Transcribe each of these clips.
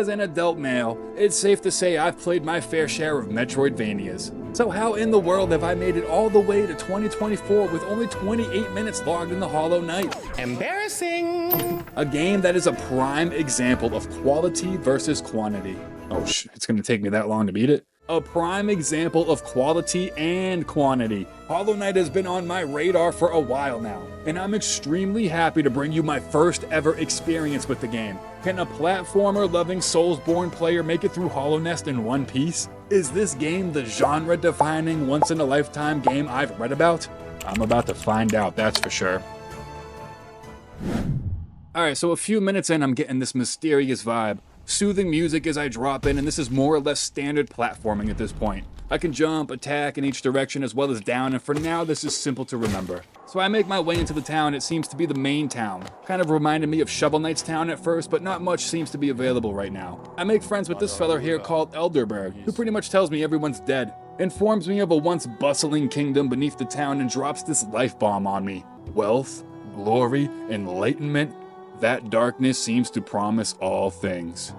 As an adult male, it's safe to say I've played my fair share of Metroidvanias. So how in the world have I made it all the way to 2024 with only 28 minutes logged in the Hollow Knight? Embarrassing! A game that is a prime example of quality versus quantity. Oh it's gonna take me that long to beat it? A prime example of quality and quantity. Hollow Knight has been on my radar for a while now, and I'm extremely happy to bring you my first ever experience with the game. Can a platformer-loving Soulsborne player make it through Hollownest in one piece? Is this game the genre-defining, once-in-a-lifetime game I've read about? I'm about to find out, that's for sure. Alright, so a few minutes in, I'm getting this mysterious vibe. Soothing music as I drop in, and this is more or less standard platforming at this point. I can jump, attack in each direction as well as down, and for now this is simple to remember. So I make my way into the town. It seems to be the main town. Kind of reminded me of Shovel Knight's town at first, but not much seems to be available right now. I make friends with this fella here called Elderberg, who pretty much tells me everyone's dead, informs me of a once bustling kingdom beneath the town, and drops this life bomb on me. Wealth, glory, enlightenment. That darkness seems to promise all things.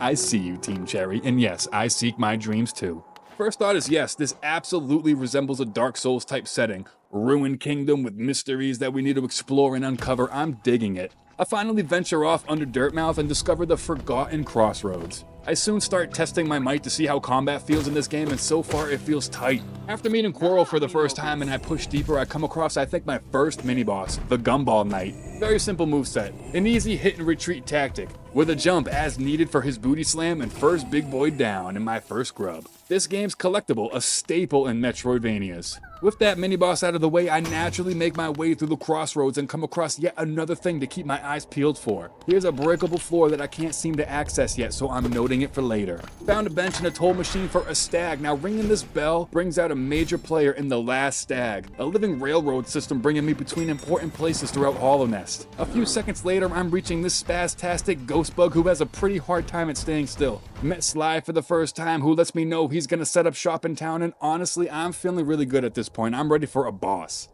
I see you, Team Cherry, and yes, I seek my dreams too. First thought is yes, this absolutely resembles a Dark Souls type setting. Ruined kingdom with mysteries that we need to explore and uncover. I'm digging it. I finally venture off under Dirtmouth and discover the forgotten crossroads. I soon start testing my might to see how combat feels in this game, and so far it feels tight. After meeting Quarrel for the first time and I push deeper, I come across I think my first mini-boss, the Gumball Knight. Very simple moveset, an easy hit and retreat tactic, with a jump as needed for his booty slam and first big boy down in my first grub. This game's collectible, a staple in Metroidvanias. With that mini-boss out of the way, I naturally make my way through the crossroads and come across yet another thing to keep my eyes peeled for. Here's a breakable floor that I can't seem to access yet, so I'm noting it for later. Found a bench and a toll machine for a stag. Now ringing this bell brings out a major player in the last stag, a living railroad system bringing me between important places throughout Hollownest. A few seconds later, I'm reaching this spastastic ghost bug who has a pretty hard time at staying still. Met Sly for the first time, who lets me know he's gonna set up shop in town, and honestly, I'm feeling really good at this point. I'm ready for a boss.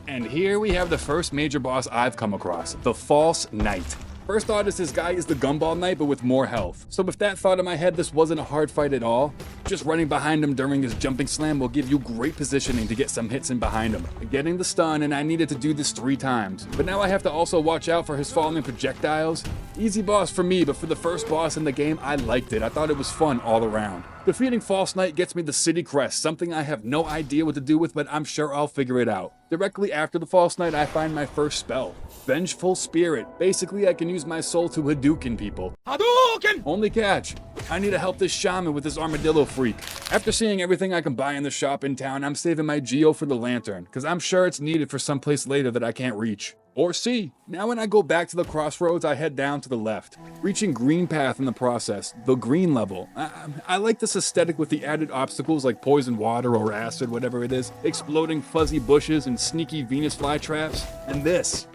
And here we have the first major boss I've come across, the False Knight. First thought is this guy is the Gumball Knight, but with more health. So with that thought in my head, this wasn't a hard fight at all. Just running behind him during his jumping slam will give you great positioning to get some hits in behind him. Getting the stun, and I needed to do this 3 times. But now I have to also watch out for his falling projectiles. Easy boss for me, but for the first boss in the game, I liked it. I thought it was fun all around. Defeating False Knight gets me the City Crest, something I have no idea what to do with, but I'm sure I'll figure it out. Directly after the False Knight, I find my first spell, Vengeful Spirit. Basically, I can use my soul to Hadouken people. Hadouken! Only catch, I need to help this shaman with this armadillo freak. After seeing everything I can buy in the shop in town, I'm saving my geo for the lantern, because I'm sure it's needed for someplace later that I can't reach. Or see. Now when I go back to the crossroads, I head down to the left, reaching Green Path in the process, the green level. I like this aesthetic with the added obstacles like poison water or acid, whatever it is, exploding fuzzy bushes and sneaky Venus flytraps, and this.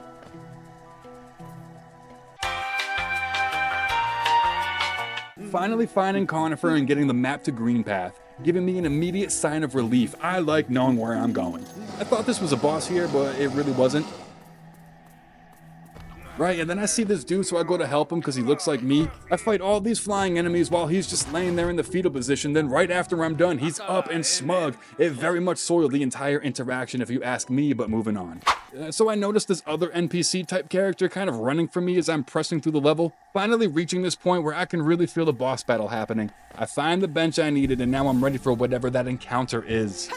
Finally finding Conifer and getting the map to Green Path, giving me an immediate sign of relief. I like knowing where I'm going. I thought this was a boss here, but it really wasn't. Right, and then I see this dude, so I go to help him because he looks like me. I fight all these flying enemies while he's just laying there in the fetal position. Then right after I'm done, he's up and smug. It very much soiled the entire interaction if you ask me, but moving on. So I noticed this other NPC type character kind of running from me as I'm pressing through the level. Finally reaching this point where I can really feel the boss battle happening. I find the bench I needed, and now I'm ready for whatever that encounter is.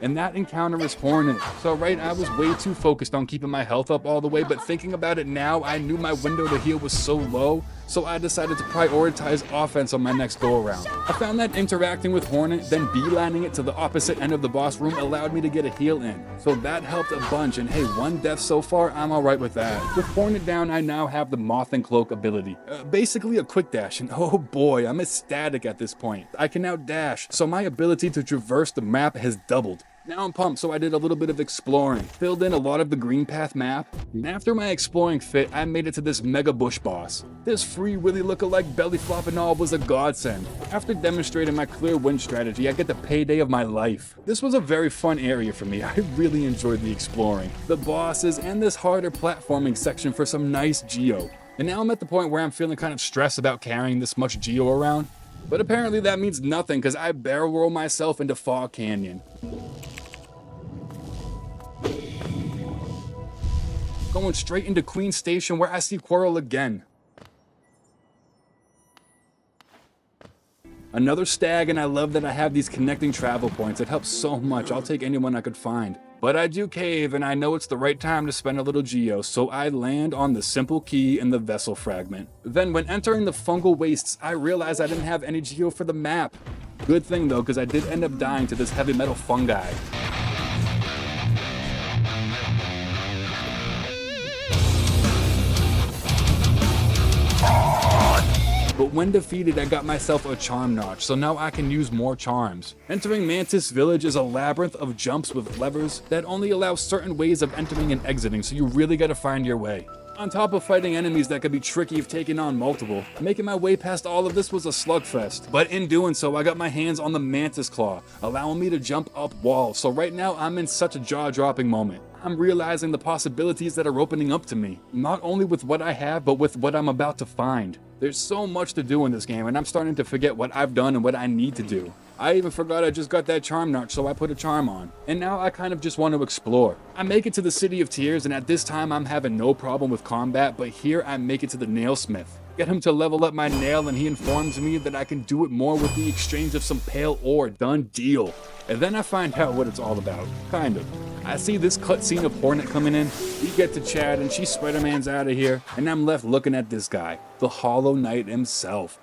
And that encounter is Hornet. So right, I was way too focused on keeping my health up all the way, but thinking about it now, I knew my window to heal was so low, so I decided to prioritize offense on my next go around. I found that interacting with Hornet, then beelining it to the opposite end of the boss room allowed me to get a heal in. So that helped a bunch, and hey, 1 death so far, I'm alright with that. With Hornet down, I now have the Moth and Cloak ability. Basically a quick dash, and oh boy, I'm ecstatic at this point. I can now dash, so my ability to traverse the map has doubled. Now I'm pumped, so I did a little bit of exploring, filled in a lot of the green path map, and after my exploring fit, I made it to this mega bush boss. This free willy lookalike belly flopping all was a godsend. After demonstrating my clear win strategy, I get the payday of my life. This was a very fun area for me. I really enjoyed the exploring, the bosses, and this harder platforming section for some nice geo. And now I'm at the point where I'm feeling kind of stressed about carrying this much geo around. But apparently that means nothing because I barrel roll myself into Fog Canyon. Going straight into Queen Station where I see Quirrell again. Another stag, and I love that I have these connecting travel points. It helps so much. I'll take anyone I could find. But I do cave, and I know it's the right time to spend a little geo, so I land on the simple key in the vessel fragment. Then when entering the fungal wastes, I realized I didn't have any geo for the map. Good thing though, because I did end up dying to this heavy metal fungi. But when defeated, I got myself a charm notch, so now I can use more charms. Entering Mantis Village is a labyrinth of jumps with levers that only allow certain ways of entering and exiting, so you really gotta find your way. On top of fighting enemies that could be tricky if taking on multiple, making my way past all of this was a slugfest. But in doing so, I got my hands on the Mantis Claw, allowing me to jump up walls, so right now I'm in such a jaw-dropping moment. I'm realizing the possibilities that are opening up to me, not only with what I have, but with what I'm about to find. There's so much to do in this game, and I'm starting to forget what I've done and what I need to do. I even forgot I just got that charm notch, so I put a charm on. And now I kind of just want to explore. I make it to the City of Tears, and at this time I'm having no problem with combat, but here I make it to the Nailsmith. Get him to level up my nail, and he informs me that I can do it more with the exchange of some pale ore. Done deal. And then I find out what it's all about. Kind of. I see this cutscene of Hornet coming in, we get to chat, and she Spider-Man's out of here, and I'm left looking at this guy, the Hollow Knight himself.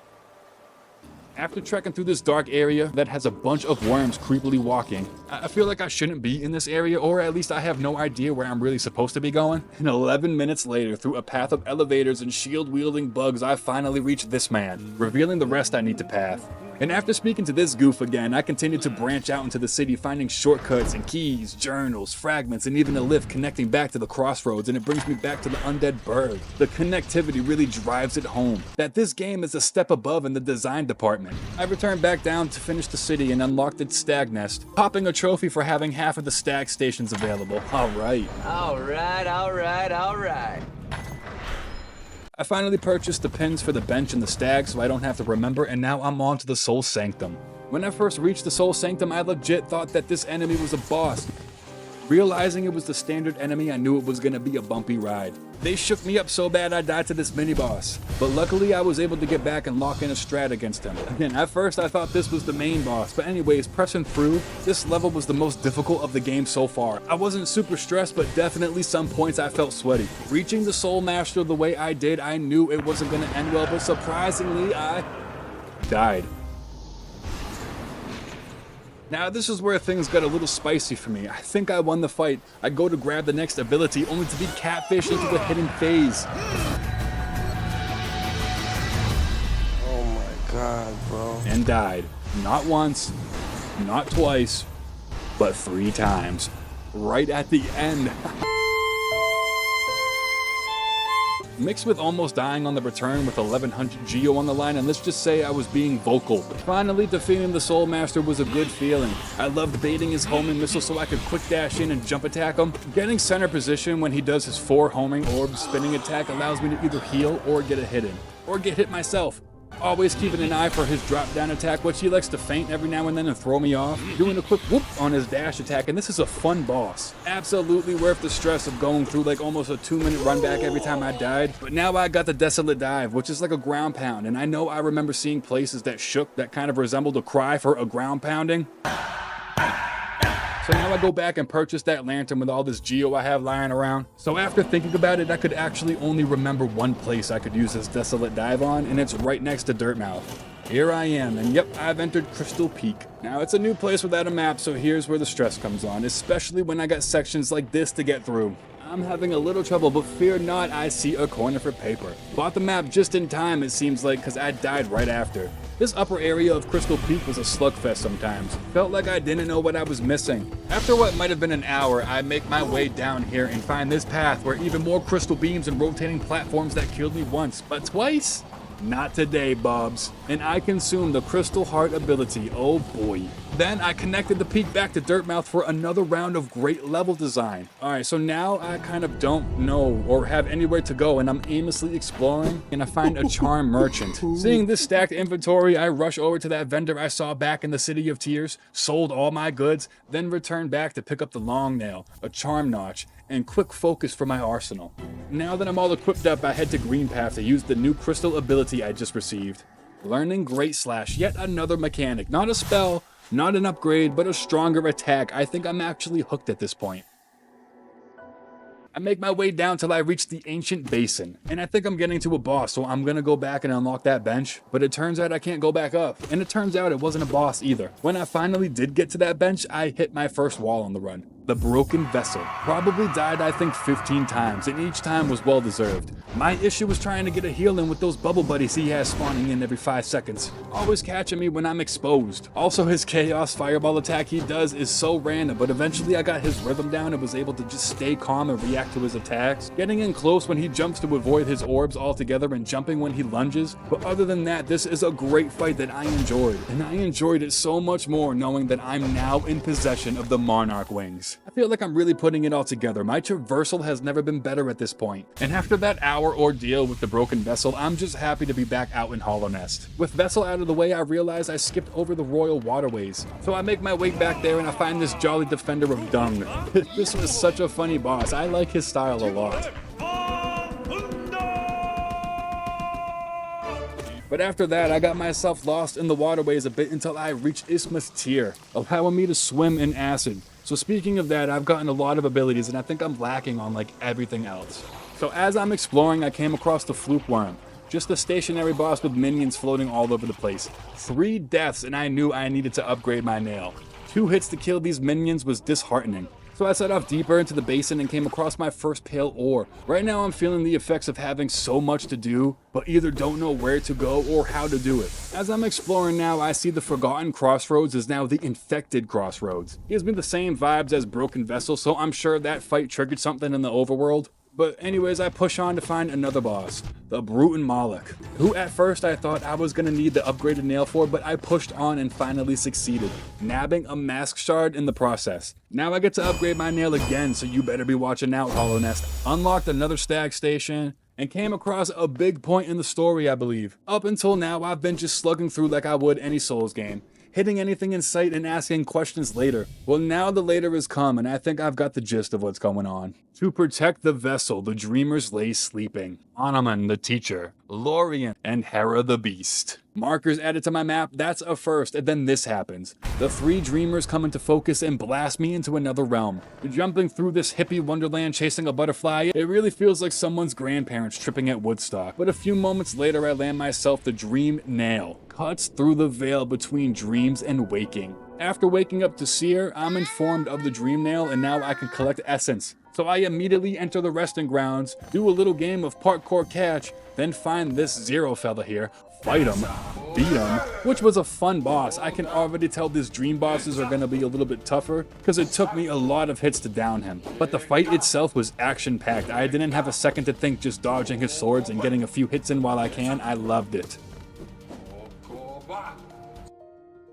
After trekking through this dark area that has a bunch of worms creepily walking, I feel like I shouldn't be in this area, or at least I have no idea where I'm really supposed to be going. And 11 minutes later, through a path of elevators and shield-wielding bugs, I finally reach this man, revealing the rest I need to path. And after speaking to this goof again, I continue to branch out into the city, finding shortcuts and keys, journals, fragments, and even a lift connecting back to the crossroads, and it brings me back to the undead bird. The connectivity really drives it home, that this game is a step above in the design department. I return back down to finish the city and unlock its stag nest, popping a trophy for having half of the stag stations available. Alright. I finally purchased the pins for the bench and the stag so I don't have to remember, and now I'm on to the Soul Sanctum. When I first reached the Soul Sanctum, I legit thought that this enemy was a boss. Realizing it was the standard enemy, I knew it was gonna be a bumpy ride. They shook me up so bad I died to this mini-boss, but luckily I was able to get back and lock in a strat against him. Again, at first I thought this was the main boss, but anyways, pressing through, this level was the most difficult of the game so far. I wasn't super stressed, but definitely some points I felt sweaty. Reaching the Soul Master the way I did, I knew it wasn't gonna end well, but surprisingly, I died. Now this is where things got a little spicy for me. I think I won the fight. I go to grab the next ability only to be catfished into a hidden phase. Oh my god, bro. And died. Not once, not twice, but 3 times. Right at the end. Mixed with almost dying on the return with 1100 Geo on the line, and let's just say I was being vocal. Finally defeating the Soul Master was a good feeling. I loved baiting his homing missile so I could quick dash in and jump attack him. Getting center position when he does his 4 homing orb spinning attack allows me to either heal or get a hit in. Or get hit myself. Always keeping an eye for his drop down attack, which he likes to feint every now and then and throw me off. Doing a quick whoop on his dash attack, and this is a fun boss. Absolutely worth the stress of going through like almost a 2-minute run back every time I died. But now I got the Desolate Dive, which is like a ground pound, and I know I remember seeing places that shook that kind of resembled a cry for a ground pounding. So now I go back and purchase that lantern with all this geo I have lying around. So after thinking about it, I could actually only remember one place I could use this Desolate Dive on, and it's right next to Dirtmouth. Here I am, and yep, I've entered Crystal Peak. Now it's a new place without a map, so here's where the stress comes on, especially when I got sections like this to get through. I'm having a little trouble, but fear not, I see a corner for paper. Bought the map just in time, it seems like, cause I died right after. This upper area of Crystal Peak was a slugfest sometimes. Felt like I didn't know what I was missing. After what might have been an hour, I make my way down here and find this path where even more crystal beams and rotating platforms that killed me once, but twice? Not today, Bubs. And I consumed the Crystal Heart ability, oh boy. Then I connected the peak back to Dirtmouth for another round of great level design. Alright, so now I kind of don't know or have anywhere to go and I'm aimlessly exploring and I find a charm merchant. Seeing this stacked inventory, I rush over to that vendor I saw back in the City of Tears, sold all my goods, then returned back to pick up the long nail, a charm notch, and quick focus for my arsenal. Now that I'm all equipped up, I head to Greenpath to use the new crystal ability I just received. Learning Great Slash, yet another mechanic, not a spell, not an upgrade, but a stronger attack. I think I'm actually hooked at this point. I make my way down till I reach the Ancient Basin, and I think I'm getting to a boss, so I'm gonna go back and unlock that bench, but it turns out I can't go back up, and it turns out it wasn't a boss either. When I finally did get to that bench, I hit my first wall on the run. The Broken Vessel. Probably died I think 15 times, and each time was well deserved. My issue was trying to get a heal in with those bubble buddies he has spawning in every 5 seconds. Always catching me when I'm exposed. Also his Chaos Fireball attack he does is so random, but eventually I got his rhythm down and was able to just stay calm and react to his attacks. Getting in close when he jumps to avoid his orbs altogether and jumping when he lunges. But other than that, this is a great fight that I enjoyed. And I enjoyed it so much more knowing that I'm now in possession of the Monarch Wings. I feel like I'm really putting it all together. My traversal has never been better at this point. And after that hour ordeal with the Broken Vessel, I'm just happy to be back out in Hollownest. With Vessel out of the way, I realize I skipped over the Royal Waterways. So I make my way back there and I find this jolly defender of dung. This was such a funny boss. I like his style a lot. But after that, I got myself lost in the waterways a bit until I reached Isthmus Tier, allowing me to swim in acid. So speaking of that, I've gotten a lot of abilities and I think I'm lacking on like everything else. So as I'm exploring, I came across the Fluke Worm, just a stationary boss with minions floating all over the place. 3 deaths and I knew I needed to upgrade my nail. 2 hits to kill these minions was disheartening. So I set off deeper into the basin and came across my first pale ore. Right now I'm feeling the effects of having so much to do, but either don't know where to go or how to do it. As I'm exploring now, I see the Forgotten Crossroads is now the Infected Crossroads. Gives me the same vibes as Broken Vessel, so I'm sure that fight triggered something in the overworld. But anyways, I push on to find another boss, the Bruton Moloch, who at first I thought I was gonna need the upgraded nail for, but I pushed on and finally succeeded, nabbing a mask shard in the process. Now I get to upgrade my nail again, so you better be watching out, Hollownest. Unlocked another stag station, and came across a big point in the story, I believe. Up until now, I've been just slugging through like I would any Souls game, hitting anything in sight and asking questions later. Well, now the later has come, and I think I've got the gist of what's going on. To protect the vessel, the dreamers lay sleeping. Anoman the teacher, Lorien, and Hera the beast. Markers added to my map, that's a first, and then this happens. The 3 dreamers come into focus and blast me into another realm. Jumping through this hippie wonderland chasing a butterfly, it really feels like someone's grandparents tripping at Woodstock. But a few moments later I land myself the Dream Nail. Cuts through the veil between dreams and waking. After waking up to Seer, I'm informed of the Dream Nail and now I can collect essence. So I immediately enter the resting grounds, do a little game of parkour catch, then find this Zero fella here, fight him, beat him, which was a fun boss. I can already tell these dream bosses are gonna be a little bit tougher, because it took me a lot of hits to down him. But the fight itself was action-packed. I didn't have a second to think, just dodging his swords and getting a few hits in while I can. I loved it.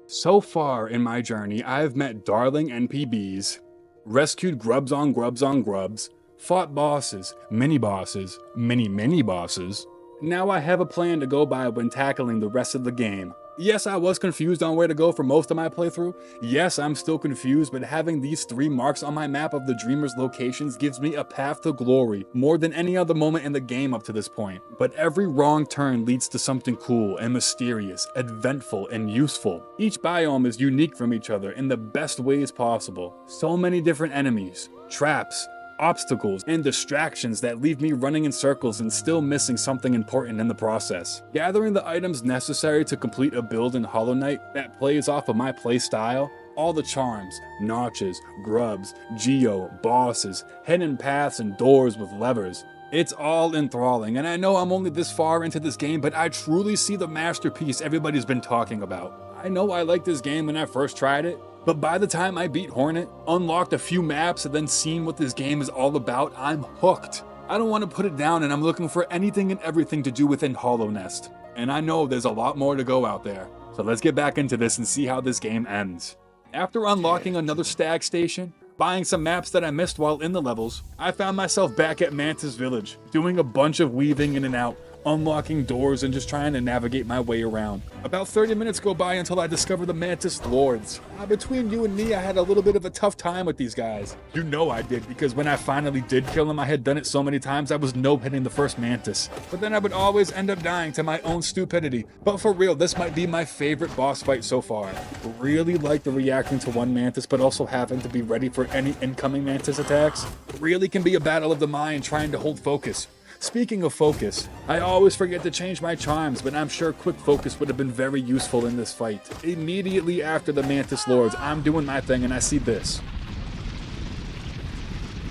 So far in my journey, I've met darling NPBs, rescued grubs on grubs on grubs, fought bosses, mini-bosses, mini-bosses. Now I have a plan to go by when tackling the rest of the game. Yes, I was confused on where to go for most of my playthrough. Yes, I'm still confused, but having these 3 marks on my map of the Dreamers' locations gives me a path to glory, more than any other moment in the game up to this point. But every wrong turn leads to something cool and mysterious, eventful and useful. Each biome is unique from each other in the best ways possible. So many different enemies, traps, obstacles, and distractions that leave me running in circles and still missing something important in the process. Gathering the items necessary to complete a build in Hollow Knight that plays off of my play style All the charms, notches, grubs, geo, bosses, hidden paths, and doors with levers. It's all enthralling, and I know I'm only this far into this game, but I truly see the masterpiece everybody's been talking about. I know I liked this game when I first tried it, but by the time I beat Hornet, unlocked a few maps, and then seen what this game is all about, I'm hooked. I don't want to put it down, and I'm looking for anything and everything to do within Hollownest. And I know there's a lot more to go out there. So let's get back into this and see how this game ends. After unlocking another stag station, buying some maps that I missed while in the levels, I found myself back at Mantis Village, doing a bunch of weaving in and out, unlocking doors and just trying to navigate my way around. About 30 minutes go by until I discover the Mantis Lords. Between you and me, I had a little bit of a tough time with these guys. You know I did, because when I finally did kill them, I had done it so many times I was no-hitting the first Mantis. But then I would always end up dying to my own stupidity. But for real, this might be my favorite boss fight so far. Really like the reacting to one Mantis, but also having to be ready for any incoming Mantis attacks. Really can be a battle of the mind trying to hold focus. Speaking of focus, I always forget to change my charms, but I'm sure quick focus would have been very useful in this fight. Immediately after the Mantis Lords, I'm doing my thing and I see this.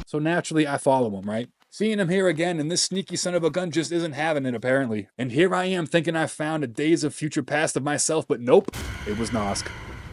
So naturally I follow him, right? Seeing him here again, and this sneaky son of a gun just isn't having it apparently. And here I am thinking I found a Days of Future Past of myself, but nope, it was Nosk.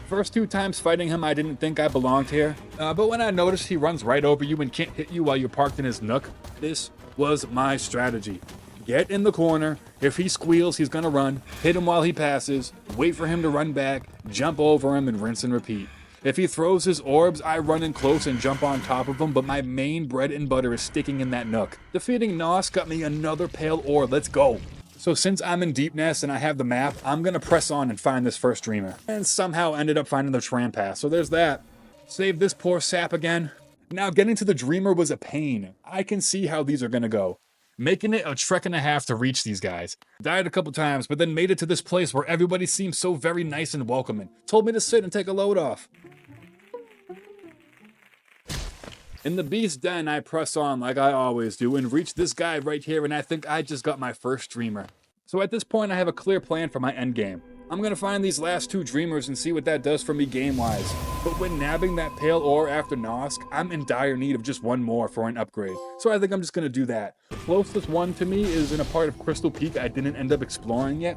First 2 times fighting him, I didn't think I belonged here, but when I noticed he runs right over you and can't hit you while you're parked in his nook, this was my strategy. Get in the corner. If he squeals, he's gonna run. Hit him while he passes. Wait for him to run back. Jump over him and rinse and repeat. If he throws his orbs, I run in close and jump on top of him, but my main bread and butter is sticking in that nook. Defeating Nosk got me another pale orb. Let's go. So since I'm in Deep Nest and I have the map, I'm gonna press on and find this first dreamer. And somehow ended up finding the tram pass, so there's that. Save this poor sap again. Now getting to the dreamer was a pain. I can see how these are gonna go. Making it a trek and a half to reach these guys. Died a couple times, but then made it to this place where everybody seemed so very nice and welcoming. Told me to sit and take a load off. In the Beast Den, I press on like I always do and reach this guy right here, and I think I just got my first dreamer. So at this point, I have a clear plan for my endgame. I'm gonna find these last 2 dreamers and see what that does for me game-wise. But when nabbing that pale ore after Nosk, I'm in dire need of just 1 more for an upgrade. So I think I'm just gonna do that. Closest one to me is in a part of Crystal Peak I didn't end up exploring yet.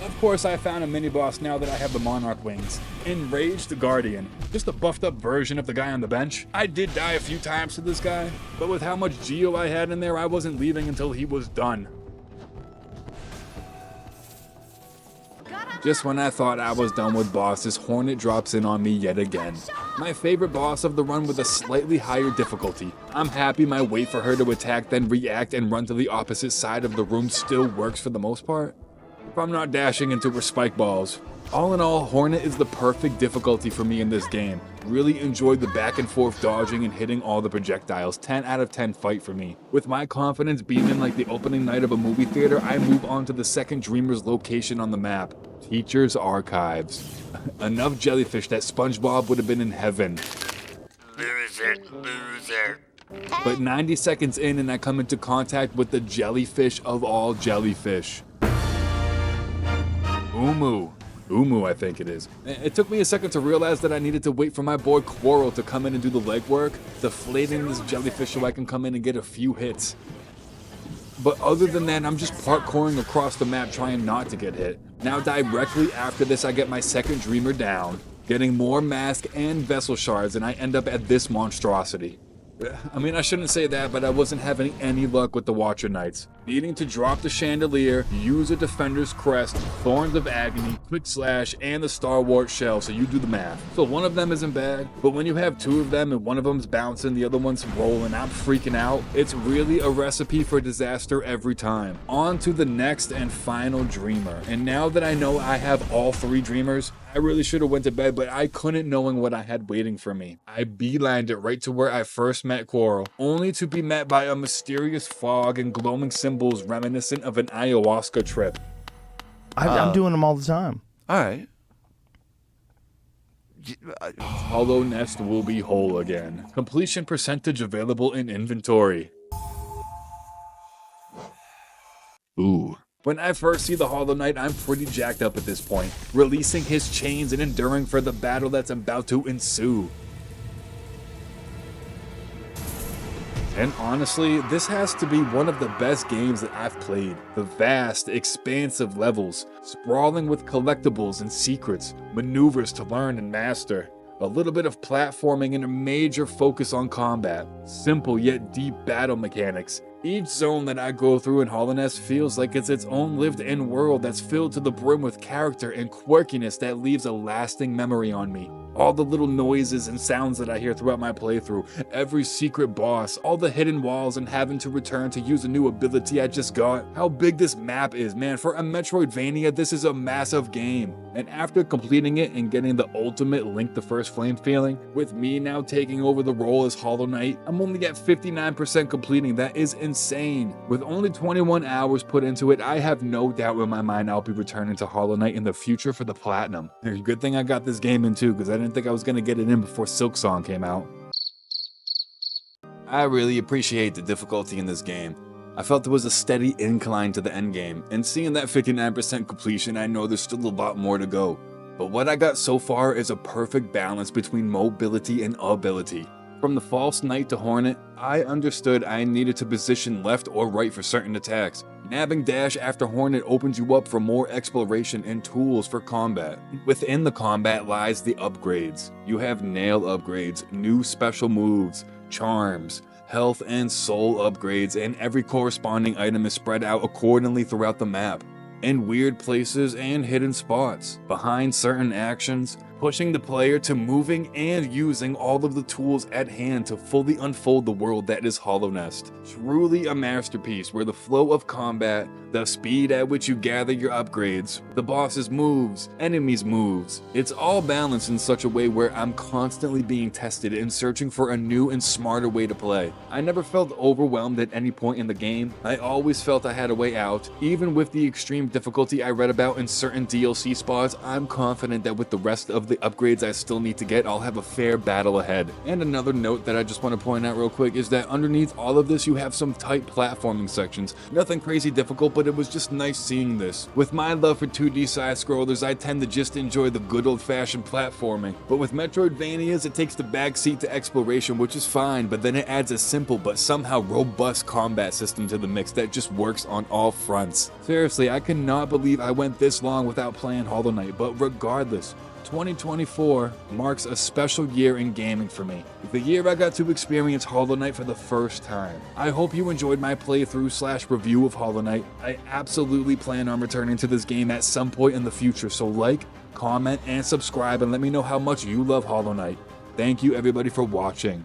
Of course, I found a mini-boss now that I have the Monarch wings. Enraged Guardian. Just a buffed up version of the guy on the bench. I did die a few times to this guy, but with how much geo I had in there, I wasn't leaving until he was done. Just when I thought I was done with bosses, Hornet drops in on me yet again. My favorite boss of the run with a slightly higher difficulty. I'm happy my wait for her to attack, then react and run to the opposite side of the room still works for the most part. If I'm not dashing into her spike balls. All in all, Hornet is the perfect difficulty for me in this game. Really enjoyed the back and forth dodging and hitting all the projectiles. 10 out of 10 fight for me. With my confidence beaming like the opening night of a movie theater, I move on to the second dreamer's location on the map. Teacher's Archives. Enough jellyfish that SpongeBob would have been in heaven. Loser. But 90 seconds in and I come into contact with the jellyfish of all jellyfish. Umu, I think it is. It took me a second to realize that I needed to wait for my boy Quarrel to come in and do the legwork, deflating this jellyfish so I can come in and get a few hits. But other than that, I'm just parkouring across the map trying not to get hit. Now directly after this, I get my second dreamer down, getting more mask and vessel shards, and I end up at this monstrosity. I mean, I shouldn't say that, but I wasn't having any luck with the Watcher Knights. Needing to drop the chandelier, use a defender's crest, Thorns of Agony, Quick Slash, and the Star Wars shell, so you do the math. So one of them isn't bad, but when you have 2 of them and one of them's bouncing, the other one's rolling, I'm freaking out. It's really a recipe for disaster every time. On to the next and final dreamer. And now that I know I have all 3 dreamers, I really should have went to bed, but I couldn't knowing what I had waiting for me. I beelined it right to where I first met Quarrel, only to be met by a mysterious fog and glowing symbols reminiscent of an ayahuasca trip. I'm doing them all the time. All right. Hollownest will be whole again. Completion percentage available in inventory. Ooh. When I first see the Hollow Knight, I'm pretty jacked up at this point, releasing his chains and enduring for the battle that's about to ensue. And honestly, this has to be one of the best games that I've played. The vast, expansive levels, sprawling with collectibles and secrets, maneuvers to learn and master, a little bit of platforming and a major focus on combat, simple yet deep battle mechanics. Each zone that I go through in Hollownest feels like it's its own lived-in world that's filled to the brim with character and quirkiness that leaves a lasting memory on me. All the little noises and sounds that I hear throughout my playthrough, every secret boss, all the hidden walls and having to return to use a new ability I just got. How big this map is, man. For a Metroidvania, this is a massive game. And after completing it and getting the ultimate Link the First Flame feeling, with me now taking over the role as Hollow Knight, I'm only at 59% completing. That is insane. With only 21 hours put into it, I have no doubt in my mind I'll be returning to Hollow Knight in the future for the Platinum. Good thing I got this game in too, because I didn't think I was going to get it in before Silksong came out. I really appreciate the difficulty in this game. I felt there was a steady incline to the endgame, and seeing that 59% completion, I know there's still a lot more to go. But what I got so far is a perfect balance between mobility and ability. From the False Knight to Hornet, I understood I needed to position left or right for certain attacks. Nabbing dash after Hornet opens you up for more exploration and tools for combat. Within the combat lies the upgrades. You have nail upgrades, new special moves, charms, health and soul upgrades, and every corresponding item is spread out accordingly throughout the map. In weird places and hidden spots, behind certain actions, pushing the player to moving and using all of the tools at hand to fully unfold the world that is Hollownest. Truly a masterpiece where the flow of combat, the speed at which you gather your upgrades, the boss's moves, enemies' moves, it's all balanced in such a way where I'm constantly being tested and searching for a new and smarter way to play. I never felt overwhelmed at any point in the game. I always felt I had a way out. Even with the extreme difficulty I read about in certain DLC spots, I'm confident that with the rest of the upgrades I still need to get, I'll have a fair battle ahead. And another note that I just want to point out real quick is that underneath all of this you have some tight platforming sections. Nothing crazy difficult, but it was just nice seeing this. With my love for 2D side-scrollers, I tend to just enjoy the good old-fashioned platforming. But with Metroidvanias, it takes the backseat to exploration, which is fine, but then it adds a simple but somehow robust combat system to the mix that just works on all fronts. Seriously, I cannot believe I went this long without playing Hollow Knight, but regardless, 2024 marks a special year in gaming for me. The year I got to experience Hollow Knight for the first time. I hope you enjoyed my playthrough / review of Hollow Knight. I absolutely plan on returning to this game at some point in the future, so like, comment, and subscribe and let me know how much you love Hollow Knight. Thank you everybody for watching.